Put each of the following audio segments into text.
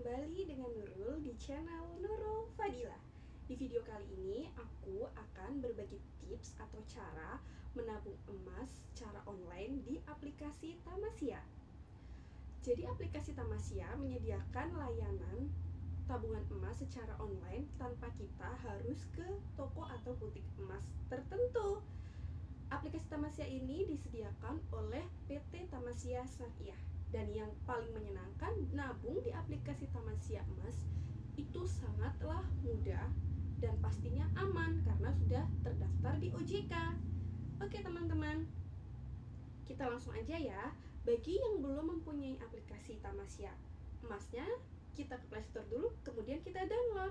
kembali dengan Nurul di channel Nurul Fadila. Di video kali ini aku akan berbagi tips atau cara menabung emas secara online di aplikasi Tamasya. Jadi aplikasi Tamasya menyediakan layanan tabungan emas secara online tanpa kita harus ke toko atau butik emas tertentu. Aplikasi Tamasya ini disediakan oleh PT Tamasya Syariah. Dan yang paling menyenangkan, nabung di aplikasi Tamasya Emas itu sangatlah mudah dan pastinya aman karena sudah terdaftar di OJK. Oke teman-teman, kita langsung aja ya. Bagi yang belum mempunyai aplikasi Tamasya Emasnya, kita ke Play Store dulu, kemudian kita download.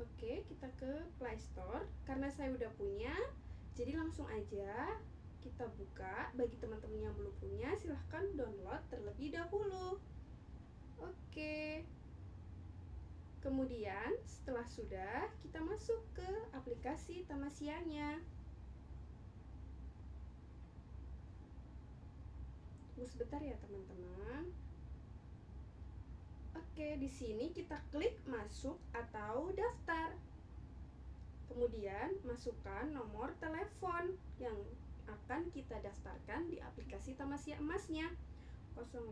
Oke, kita ke Play Store. Karena saya udah punya, jadi langsung aja kita buka. Bagi teman-teman yang belum punya, silahkan download terlebih dahulu. Oke. Kemudian setelah sudah, kita masuk ke aplikasi Tamasyanya. Tunggu sebentar ya teman-teman. Oke, di sini kita klik masuk atau daftar. Kemudian masukkan nomor telepon yang akan kita daftarkan di aplikasi Tamasya Emasnya. 08.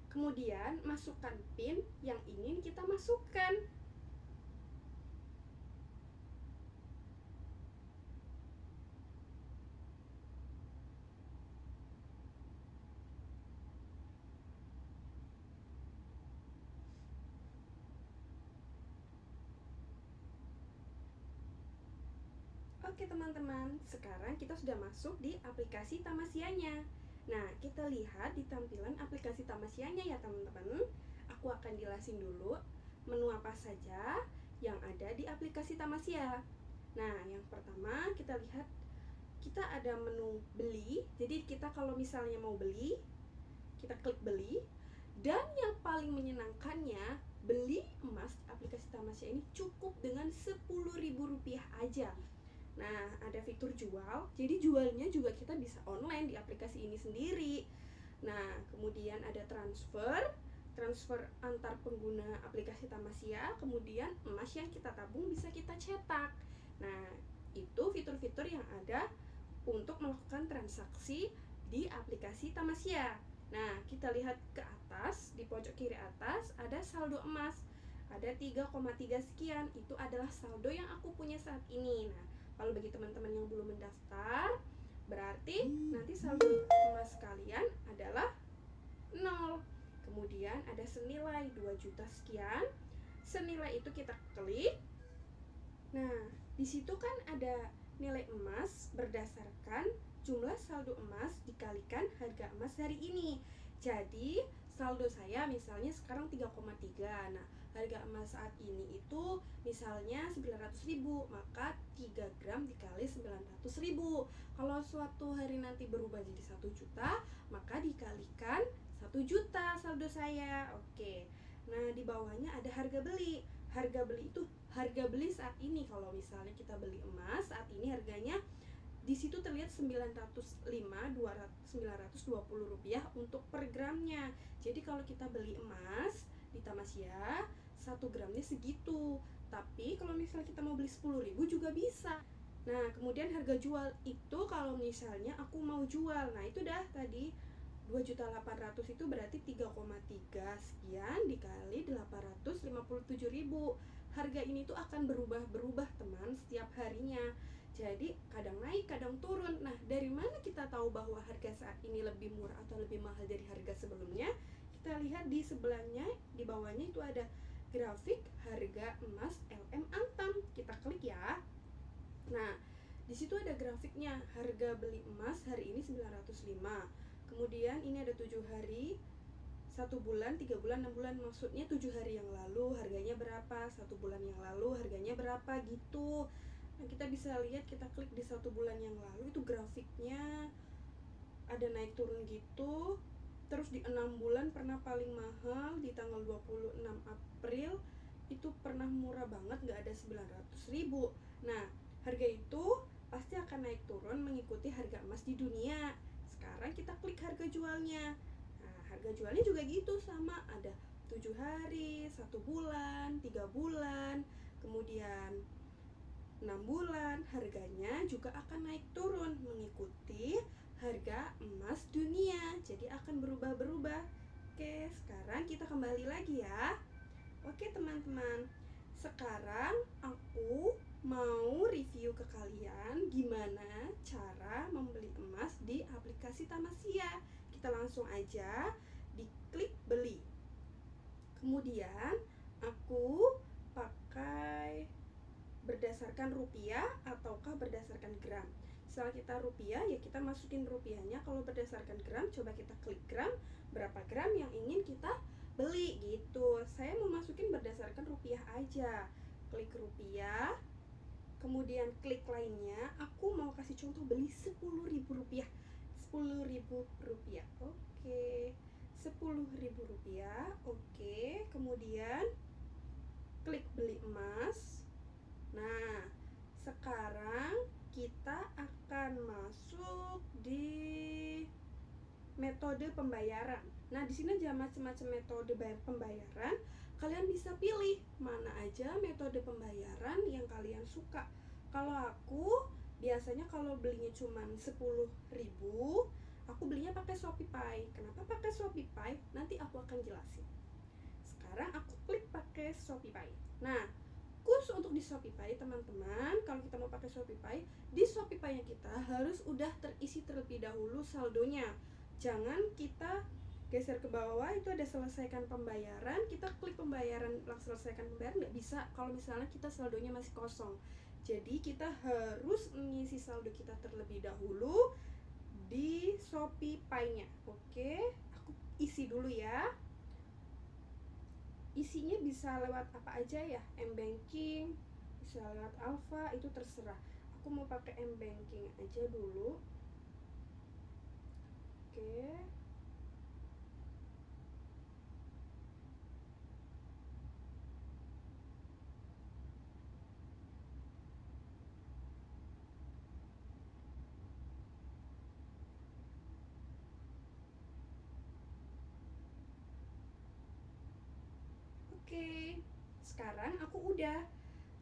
Kemudian masukkan PIN yang ingin kita masukkan. Oke teman-teman, sekarang kita sudah masuk di aplikasi Tamasyanya. Nah, kita lihat di tampilan aplikasi Tamasyanya ya teman-teman. Aku akan jelasin dulu menu apa saja yang ada di aplikasi Tamasya. Nah, yang pertama kita lihat kita ada menu beli. Jadi kita kalau misalnya mau beli, kita klik beli. Dan yang paling menyenangkannya, beli emas aplikasi Tamasya ini cukup dengan Rp10.000 aja. Nah, ada fitur jual, jadi jualnya juga kita bisa online di aplikasi ini sendiri. Nah, kemudian ada transfer antar pengguna aplikasi Tamasya. Kemudian emas yang kita tabung bisa kita cetak. Nah, itu fitur-fitur yang ada untuk melakukan transaksi di aplikasi Tamasya. Nah, kita lihat ke atas, di pojok kiri atas ada saldo emas. Ada 3,3 sekian, itu adalah saldo yang aku punya saat ini. Nah, kalau bagi teman-teman yang belum mendaftar, berarti nanti saldo emas kalian adalah 0. Kemudian ada senilai 2 juta sekian. Senilai itu kita klik. Nah, di situ kan ada nilai emas berdasarkan jumlah saldo emas dikalikan harga emas hari ini. Jadi saldo saya misalnya sekarang 3,3. Nah, harga emas saat ini itu misalnya 900.000, maka 3 gram dikali 900.000. Kalau suatu hari nanti berubah jadi 1 juta, maka dikalikan 1 juta saldo saya. Oke. Nah, di bawahnya ada harga beli. Harga beli itu harga beli saat ini. Kalau misalnya kita beli emas saat ini harganya di situ terlihat 920 rupiah untuk per gramnya. Jadi kalau kita beli emas di Tamasya, 1 gramnya segitu. Tapi kalau misalnya kita mau beli 10.000 juga bisa. Nah, kemudian harga jual itu kalau misalnya aku mau jual, nah itu dah tadi 2.800.000 itu berarti 3,3 sekian dikali 857.000. Harga ini tuh akan berubah-berubah teman setiap harinya. Jadi kadang naik, kadang turun. Nah, dari mana kita tahu bahwa harga saat ini lebih murah atau lebih mahal dari harga sebelumnya? Kita lihat di sebelahnya, di bawahnya itu ada grafik harga emas LM Antam. Kita klik ya. Nah, di situ ada grafiknya. Harga beli emas hari ini 905. Kemudian ini ada 7 hari, 1 bulan, 3 bulan, 6 bulan. Maksudnya 7 hari yang lalu harganya berapa, 1 bulan yang lalu harganya berapa gitu. Nah, kita bisa lihat, kita klik di 1 bulan yang lalu, itu grafiknya ada naik turun gitu. Terus di 6 bulan pernah paling mahal di tanggal 26 April itu pernah murah banget, nggak ada 900.000. Nah, harga itu pasti akan naik turun mengikuti harga emas di dunia. Sekarang kita klik harga jualnya. Nah, harga jualnya juga gitu, sama, ada 7 hari, 1 bulan, 3 bulan, kemudian 6 bulan. Harganya juga akan naik turun mengikuti harga emas dunia. Jadi akan berubah-berubah. Oke, sekarang kita kembali lagi ya. Oke teman-teman, sekarang aku mau review ke kalian gimana cara membeli emas di aplikasi Tamasya. Kita langsung aja diklik beli. Kemudian aku pakai berdasarkan rupiah ataukah berdasarkan gram. Setelah kita rupiah, ya kita masukin rupiahnya. Kalau berdasarkan gram, coba kita klik gram, berapa gram yang ingin kita beli gitu. Saya mau masukin berdasarkan rupiah aja. Klik rupiah, kemudian klik lainnya. Aku mau kasih contoh beli 10.000 rupiah. 10.000 rupiah. Oke, 10.000 rupiah. Oke, kemudian klik beli emas. Nah, sekarang kita akan masuk di metode pembayaran. Nah, di sini ada macam-macam metode pembayaran. Kalian bisa pilih mana aja metode pembayaran yang kalian suka. Kalau aku biasanya kalau belinya cuma 10.000, aku belinya pakai Shopee. Kenapa pakai Shopee? Nanti aku akan jelasin. Sekarang aku klik pakai Shopee. Nah, khusus untuk di Shopee teman-teman, kalau kita mau pakai Shopee, di Shopee nya kita harus udah terisi terlebih dahulu saldonya. Jangan kita geser ke bawah, itu ada selesaikan pembayaran, kita klik pembayaran, langsung selesaikan pembayaran, nggak bisa kalau misalnya kita saldonya masih kosong. Jadi kita harus mengisi saldo kita terlebih dahulu di Shopee nya. Oke, aku isi dulu ya. Isinya bisa lewat apa aja ya, M-Banking, bisa lewat Alfa, itu terserah. Aku mau pakai M-Banking aja dulu. Oke. Oke, sekarang aku udah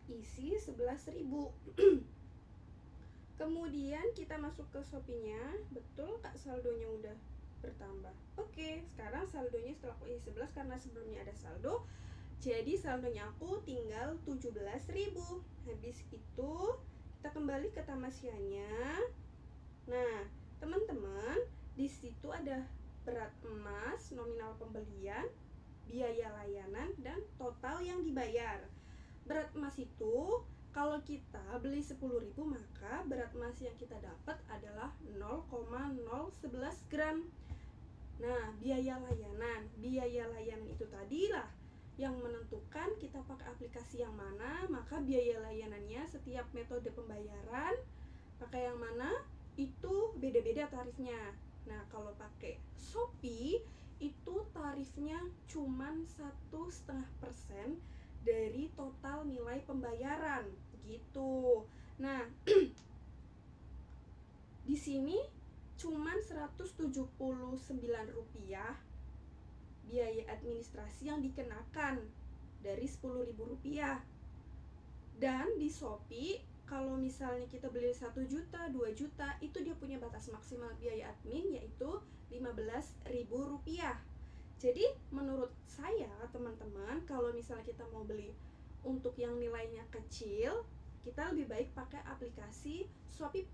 isi 11.000. Kemudian kita masuk ke Shopee-nya. Betul Kak, saldonya udah bertambah. Oke, sekarang saldonya setelah aku isi 11, karena sebelumnya ada saldo, jadi saldonya aku tinggal 17.000. Habis itu kita kembali ke Tamasya-nya. Nah, teman-teman, di situ ada berat emas, nominal pembelian, biaya layanan, dan total yang dibayar. Berat emas itu kalau kita beli 10.000, maka berat emas yang kita dapat adalah 0,011 gram. Nah, biaya layanan itu tadilah yang menentukan kita pakai aplikasi yang mana, maka biaya layanannya setiap metode pembayaran pakai yang mana itu beda-beda tarifnya. Nah, kalau pakai Shopee itu tarifnya cuman 1,5% dari total nilai pembayaran gitu. Nah, di sini cuman Rp179 biaya administrasi yang dikenakan dari Rp10.000. Dan di Shopee kalau misalnya kita beli 1 juta, 2 juta, itu dia punya batas maksimal biaya admin yaitu Rp15.000. Jadi menurut saya teman-teman, kalau misalnya kita mau beli untuk yang nilainya kecil, kita lebih baik pakai aplikasi Shopee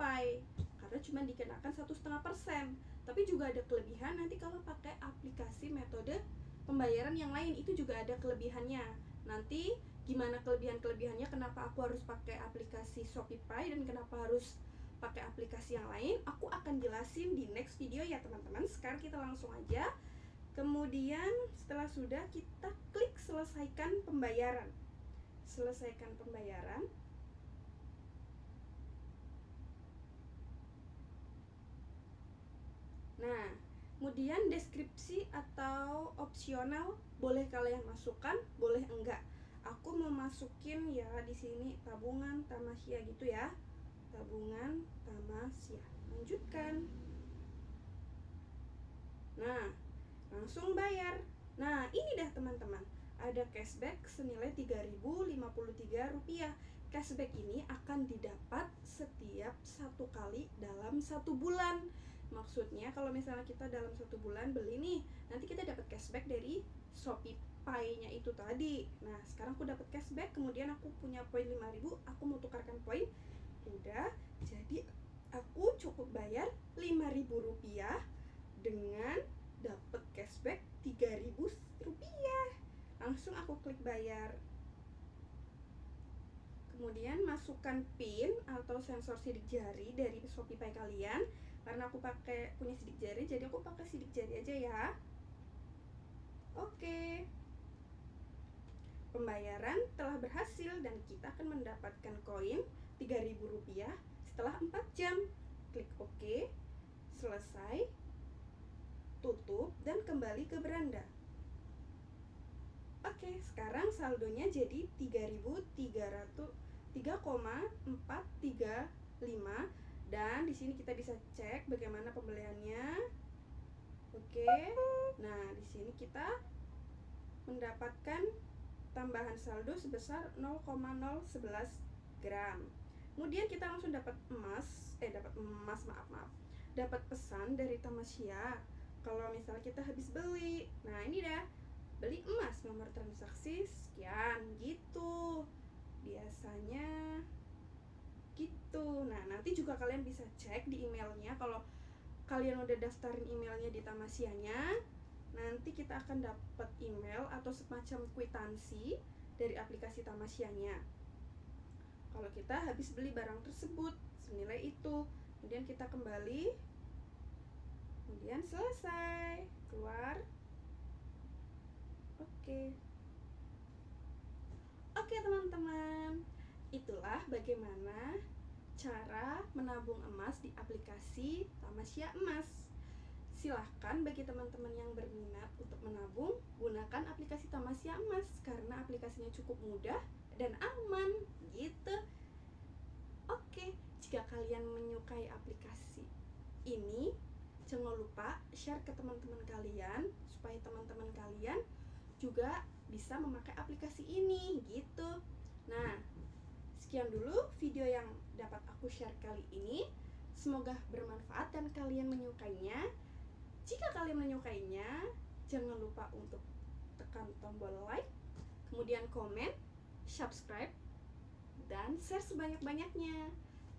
karena cuma dikenakan 1,5%. Tapi juga ada kelebihan nanti kalau pakai aplikasi metode pembayaran yang lain, itu juga ada kelebihannya. Nanti gimana kelebihannya, kenapa aku harus pakai aplikasi Shopee dan kenapa harus pakai aplikasi yang lain, aku akan jelasin di next video ya teman-teman. Sekarang kita langsung aja. Kemudian setelah sudah, kita klik selesaikan pembayaran. Selesaikan pembayaran. Nah, kemudian deskripsi atau opsional boleh kalian masukkan, boleh enggak. aku mau masukin ya di sini tabungan Tamasya gitu ya. Tabungan Tamasya. Lanjutkan. Nah, langsung bayar. Nah, ini dah teman-teman. Ada cashback senilai Rp3.053. Cashback ini akan didapat setiap 1 kali dalam 1 bulan. Maksudnya kalau misalnya kita dalam 1 bulan beli nih, nanti kita dapat cashback dari Shopee Pay-nya itu tadi. Nah, sekarang aku dapat cashback, kemudian aku punya poin 5.000, aku mau tukarkan poin. Udah, jadi aku cukup bayar Rp5.000 dengan dapat cashback Rp3.000. Langsung aku klik bayar. Kemudian masukkan PIN atau sensor sidik jari dari Shopee Pay kalian. Karena aku punya sidik jari, jadi aku pakai sidik jari aja ya. Oke. Pembayaran telah berhasil dan kita akan mendapatkan koin Rp3.000 setelah 4 jam. Klik OK. Selesai. Tutup dan kembali ke beranda. Oke, sekarang saldonya jadi 3.435 dan di sini kita bisa cek bagaimana pembeliannya. Oke. Nah, di sini kita mendapatkan tambahan saldo sebesar 0,011 gram. Kemudian kita langsung dapat dapat pesan dari Tamasya. Kalau misalnya kita habis beli, nah ini dah, beli emas, nomor transaksi sekian gitu. Biasanya gitu. Nah, nanti juga kalian bisa cek di emailnya. Kalau kalian udah daftarin emailnya di Tamasyanya, nanti kita akan dapat email atau semacam kwitansi dari aplikasi Tamasyanya. Kalau kita habis beli barang tersebut senilai itu, kemudian kita kembali, kemudian selesai, keluar. Oke teman-teman, itulah bagaimana cara menabung emas di aplikasi Tamasya Emas. Silahkan bagi teman-teman yang berminat untuk menabung, gunakan aplikasi Tamasya Emas karena aplikasinya cukup mudah dan aman gitu. Oke, jika kalian menyukai aplikasi ini, jangan lupa share ke teman-teman kalian supaya teman-teman kalian juga bisa memakai aplikasi ini gitu. Nah, sekian dulu video yang dapat aku share kali ini. Semoga bermanfaat dan kalian menyukainya. Jika kalian menyukainya, jangan lupa untuk tekan tombol like, kemudian komen, subscribe, dan share sebanyak-banyaknya.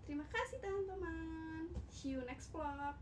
Terima kasih teman-teman. See you next vlog.